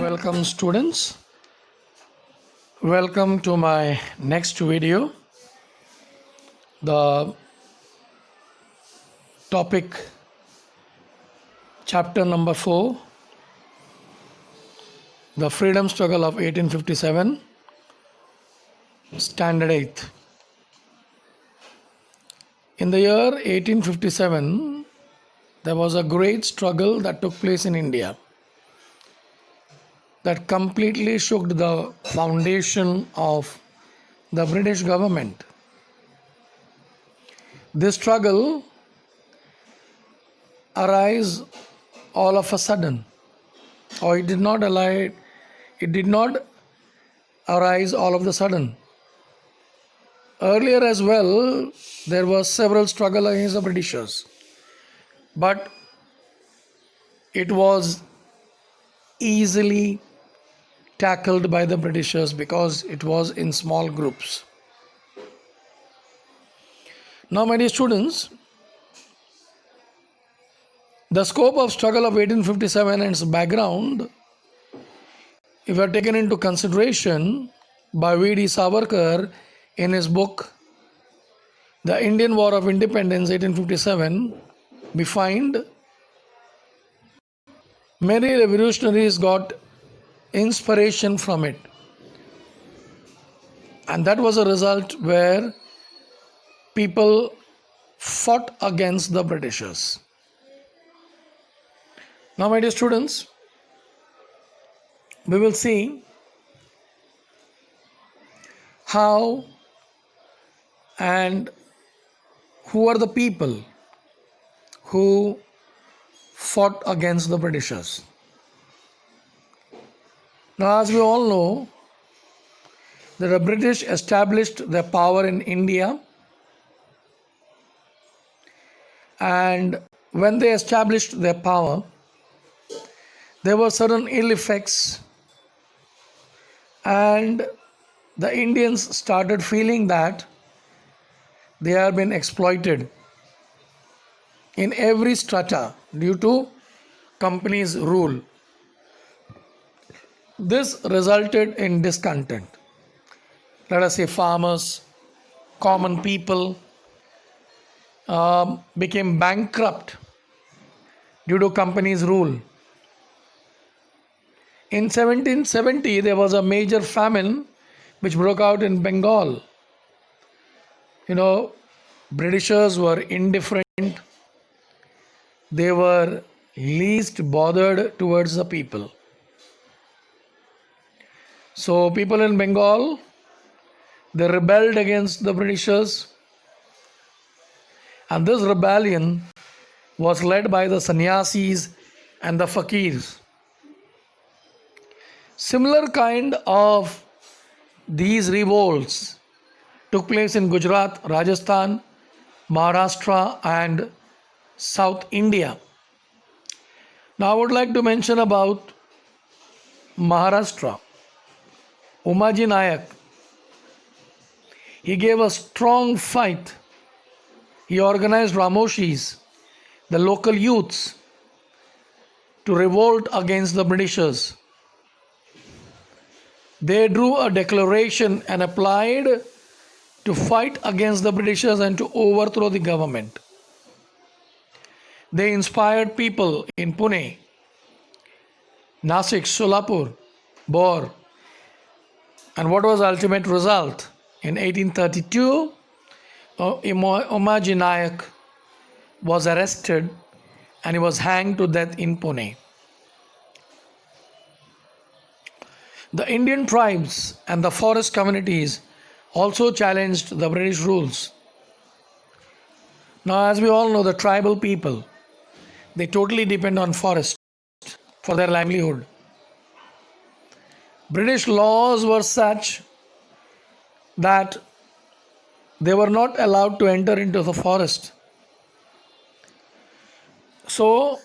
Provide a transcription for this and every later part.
Welcome, students. Welcome to my next video. The topic, chapter number 4, the freedom struggle of 1857, standard 8th. In the year 1857, there was a great struggle that took place in India that completely shook the foundation of the British government. This struggle arose all of a sudden, or it did not arise all of the sudden. Earlier as well, there was several struggle against the Britishers, but it was easily tackled by the Britishers because it was in small groups. Now, my dear students, the scope of struggle of 1857 and its background, if are taken into consideration by V.D. Savarkar in his book The Indian War of Independence 1857, we find many revolutionaries got inspiration from it, and that was a result where people fought against the Britishers. Now, my dear students, we will see how and who are the people who fought against the Britishers. Now, as we all know, that the British established their power in India, and when they established their power, there were certain ill effects, and the Indians started feeling that they have been exploited in every strata due to company's rule. This resulted in discontent. Let us say farmers, common people became bankrupt due to company's rule. In 1770, there was a major famine which broke out in Bengal. Britishers were indifferent. They were least bothered towards the people. So people in Bengal, they rebelled against the Britishers, and this rebellion was led by the sannyasis and the fakirs. Similar kind of these revolts took place in Gujarat, Rajasthan, Maharashtra and South India. Now I would like to mention about Maharashtra. Umaji Nayak, he gave a strong fight. He organized Ramoshis, the local youths, to revolt against the Britishers. They drew a declaration and applied to fight against the Britishers and to overthrow the government. They inspired people in Pune, Nasik, Solapur, Bor. And what was the ultimate result? In 1832, Umaji Nayak was arrested and he was hanged to death in Pune. The Indian tribes and the forest communities also challenged the British rules. Now, as we all know, the tribal people, they totally depend on forest for their livelihood. British laws were such that they were not allowed to enter into the forest. So,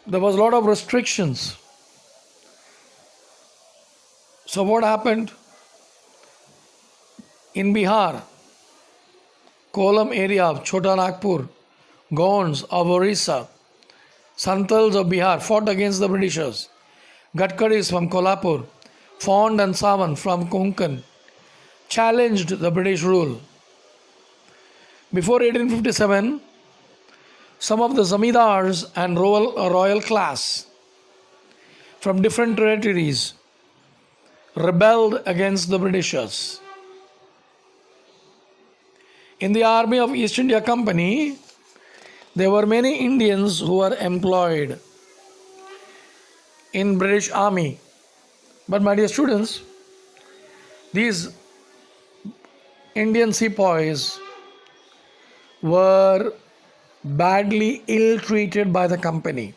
there was a lot of restrictions. So, what happened? In Bihar, Kolam area of Chota Nagpur, Gonds of Orissa, Santals of Bihar fought against the Britishers. Gadkaris from Kolhapur, Fond and Sawant from Konkan challenged the British rule. Before 1857, some of the zamindars and royal class from different territories rebelled against the Britishers. In the army of East India Company, there were many Indians who were employed in British Army. But my dear students, these Indian sepoys were badly ill-treated by the company.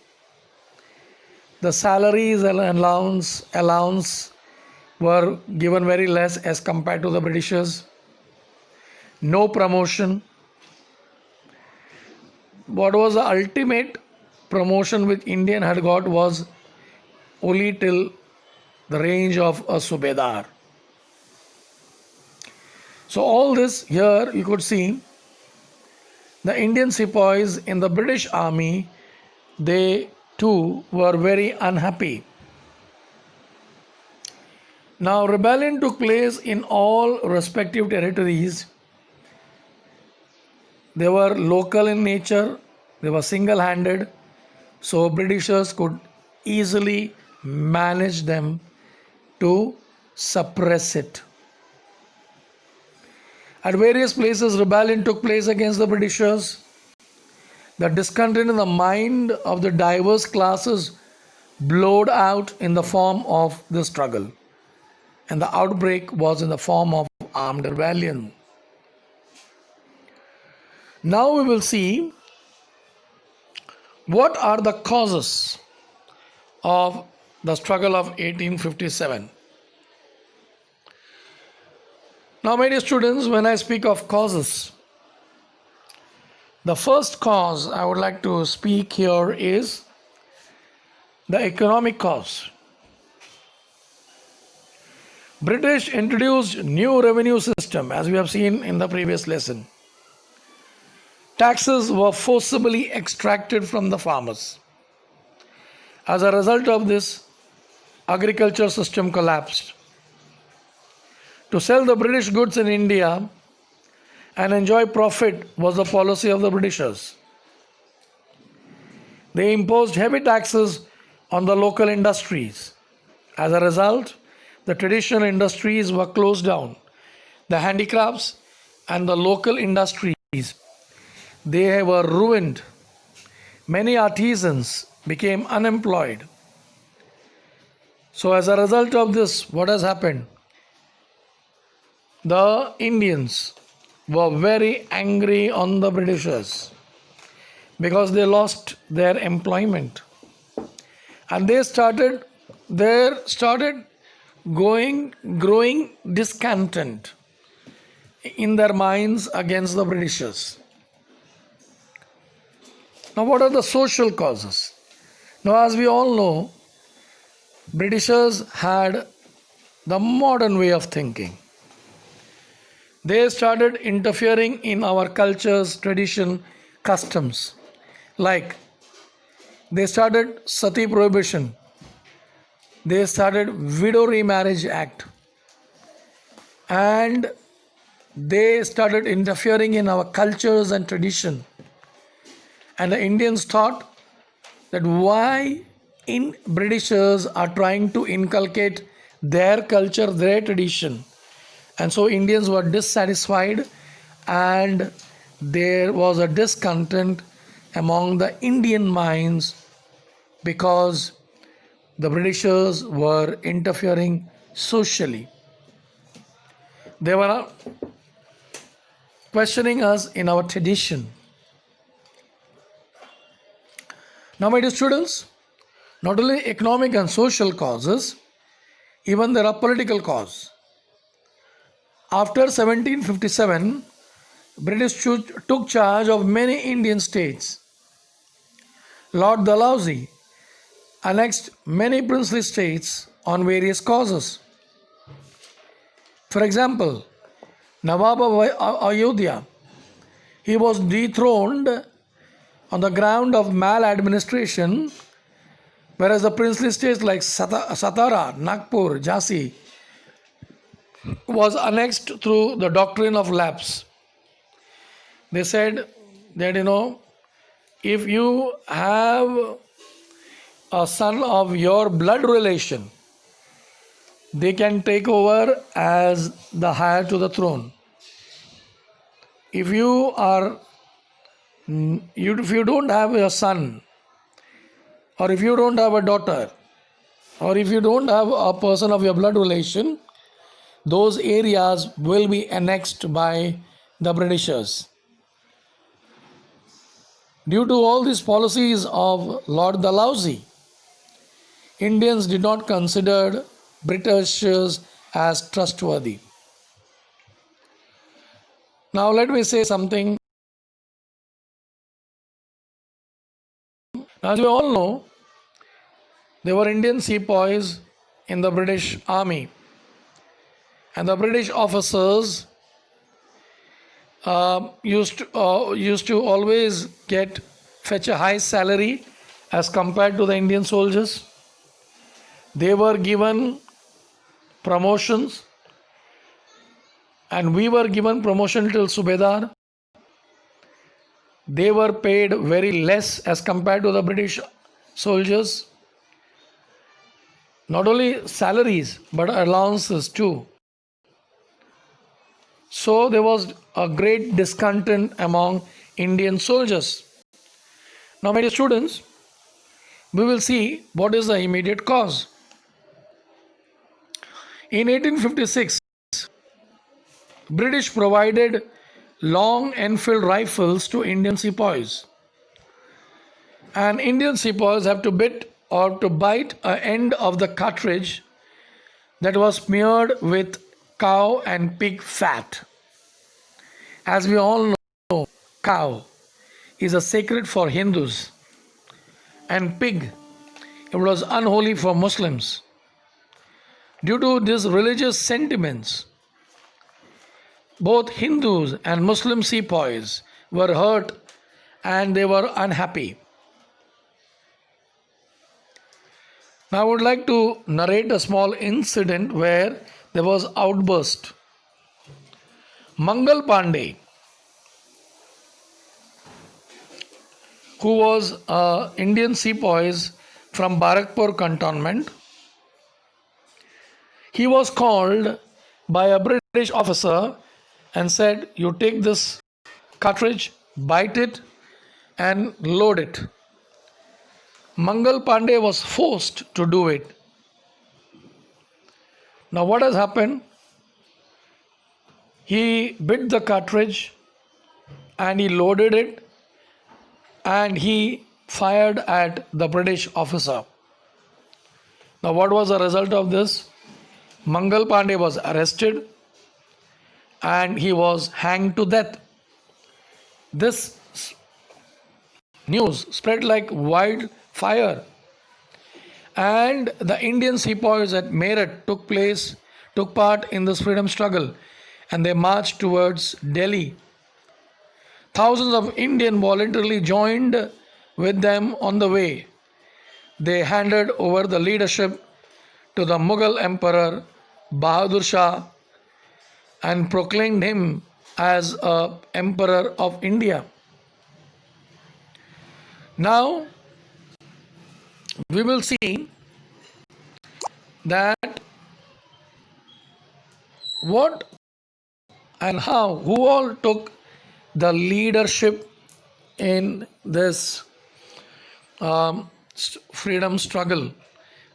The salaries and allowance were given very less as compared to the Britishers. No promotion. What was the ultimate promotion which Indian had got was only till the range of a subedar. So all this here you could see the Indian sepoys in the British army, they too were very unhappy. Now rebellion took place in all respective territories. They were local in nature, they were single-handed, so Britishers could easily manage them to suppress it. At various places, rebellion took place against the Britishers. The discontent in the mind of the diverse classes blowed out in the form of the struggle, and the outbreak was in the form of armed rebellion. Now we will see what are the causes of the struggle of 1857. Now, my dear students, when I speak of causes, the first cause I would like to speak here is the economic cause. British introduced new revenue system, as we have seen in the previous lesson. Taxes were forcibly extracted from the farmers. As a result of this, agriculture system collapsed. To sell the British goods in India and enjoy profit was the policy of the Britishers. They imposed heavy taxes on the local industries. As a result, the traditional industries were closed down. The handicrafts and the local industries, they were ruined. Many artisans became unemployed. So as a result of this, what has happened? The Indians were very angry on the Britishers because they lost their employment, and they started growing discontent in their minds against the Britishers. Now, what are the social causes? Now, as we all know, Britishers had the modern way of thinking. They started interfering in our cultures, tradition, customs. Like, they started sati prohibition. They started Widow Remarriage Act. And they started interfering in our cultures and tradition. And the Indians thought that why Britishers are trying to inculcate their culture, their tradition. And so Indians were dissatisfied, and there was a discontent among the Indian minds because the Britishers were interfering socially. They were questioning us in our tradition. Now, my dear students, not only economic and social causes, even there are political causes. After 1757, British took charge of many Indian states. Lord Dalhousie annexed many princely states on various causes. For example, Nawab of Ayodhya, he was dethroned on the ground of maladministration, whereas the princely states like Satara, Nagpur, Jhansi was annexed through the doctrine of lapse. They said that, if you have a son of your blood relation, they can take over as the heir to the throne. If you don't have a son, or if you don't have a daughter, or if you don't have a person of your blood relation, those areas will be annexed by the Britishers. Due to all these policies of Lord Dalhousie, Indians did not consider Britishers as trustworthy. Now let me say something. As we all know, there were Indian sepoys in the British Army, and the British officers used to always fetch a high salary as compared to the Indian soldiers. They were given promotions, and we were given promotion till Subedar. They were paid very less as compared to the British soldiers. Not only salaries, but allowances too. So there was a great discontent among Indian soldiers. Now, my dear students, we will see what is the immediate cause. In 1856, British provided long Enfield rifles to Indian sepoys. And Indian sepoys have to bite an end of the cartridge that was smeared with cow and pig fat. As we all know, cow is a sacred for Hindus, and pig, it was unholy for Muslims. Due to these religious sentiments, both Hindus and Muslim sepoys were hurt and they were unhappy. Now I would like to narrate a small incident where there was outburst. Mangal Pandey, who was Indian sepoys from Barakpur cantonment, he was called by a British officer and said, you take this cartridge, bite it and load it. Mangal Pandey was forced to do it. Now what has happened? He bit the cartridge and he loaded it and he fired at the British officer. Now what was the result of this? Mangal Pandey was arrested and he was hanged to death. This news spread like wildfire, and the Indian sepoys at Meerut took part in this freedom struggle, and they marched towards Delhi. Thousands of Indians voluntarily joined with them on the way. They handed over the leadership to the Mughal Emperor Bahadur Shah and proclaimed him as Emperor of India. Now we will see that what and how, who all took the leadership in this freedom struggle,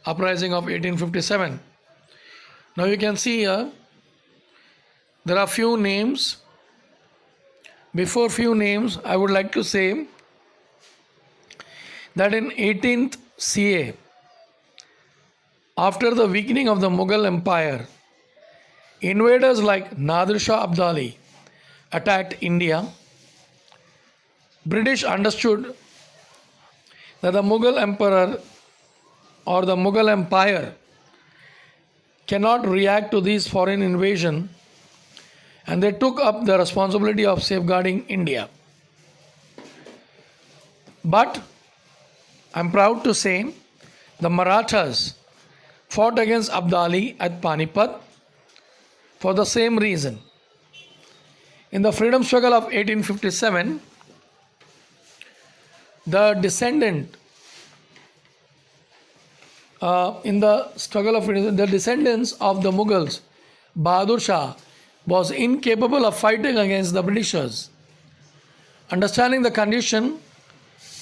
uprising of 1857. Now you can see here, there are few names. Before few names, I would like to say that in 18th CA, after the weakening of the Mughal Empire, invaders like Nadir Shah Abdali attacked India. British understood that the Mughal Emperor or the Mughal Empire cannot react to these foreign invasion, and they took up the responsibility of safeguarding India. But I'm proud to say the Marathas fought against Abdali at Panipat for the same reason. In the freedom struggle of 1857, the descendant the descendants of the Mughals, Bahadur Shah, was incapable of fighting against the Britishers. Understanding the condition,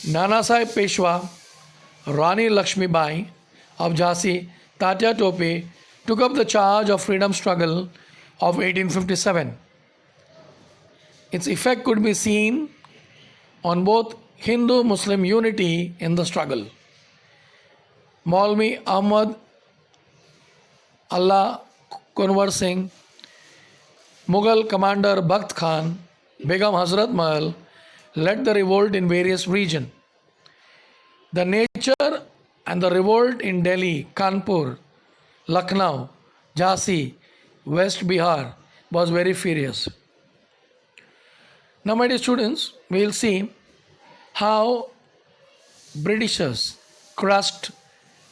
Nana Sahib Peshwa, Rani Lakshmi Bai of Jhansi, Tatya Tope took up the charge of freedom struggle of 1857. Its effect could be seen on both Hindu-Muslim unity in the struggle. Maulvi Ahmad Allah Kunwar Singh, Mughal commander Bakht Khan, Begum Hazrat Mahal led the revolt in various regions. The nature and the revolt in Delhi, Kanpur, Lucknow, Jhansi, West Bihar was very furious. Now, my dear students, we will see how Britishers crushed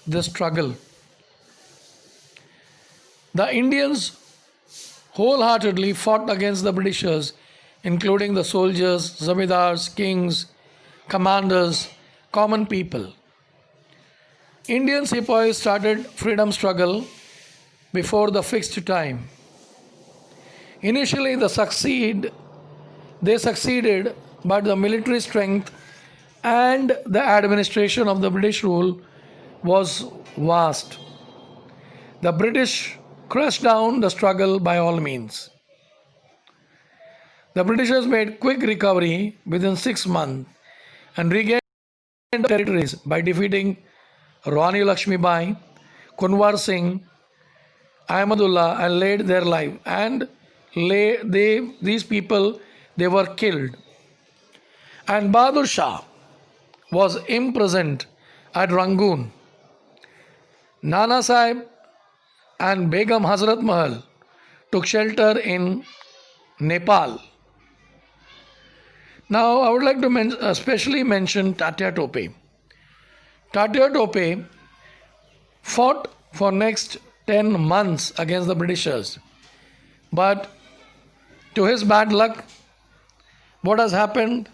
the struggle. The Indians wholeheartedly fought against the Britishers, including the soldiers, zamindars, kings, commanders, common people. Indian sepoys started freedom struggle before the fixed time. Initially, they succeeded, but the military strength and the administration of the British rule was vast. The British crushed down the struggle by all means. The Britishers made quick recovery within 6 months and regained territories by defeating Rani Lakshmi Bai, Kunwar Singh, Ahmadullah, and laid their life. And these people, they were killed. And Bahadur Shah was imprisoned at Rangoon. Nana Sahib and Begum Hazrat Mahal took shelter in Nepal. Now, I would like to especially mention Tatya Tope. Tatya Tope fought for next 10 months against the Britishers. But to his bad luck, what has happened?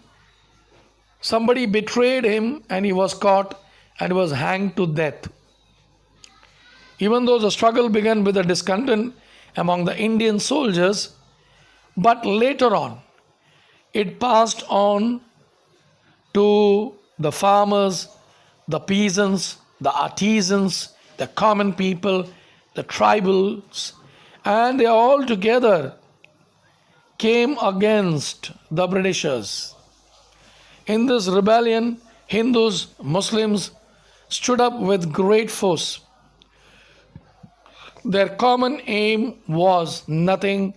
Somebody betrayed him and he was caught and was hanged to death. Even though the struggle began with a discontent among the Indian soldiers, but later on, it passed on to the farmers, the peasants, the artisans, the common people, the tribals, and they all together came against the Britishers. In this rebellion, Hindus, Muslims stood up with great force. Their common aim was nothing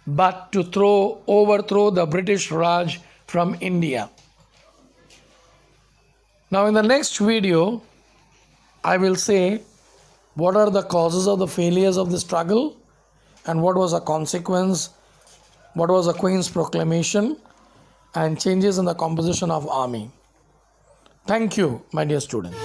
but to overthrow the British Raj from India. Now, in the next video, I will say what are the causes of the failures of the struggle and what was the consequence, what was the Queen's proclamation, and changes in the composition of army. Thank you, my dear students.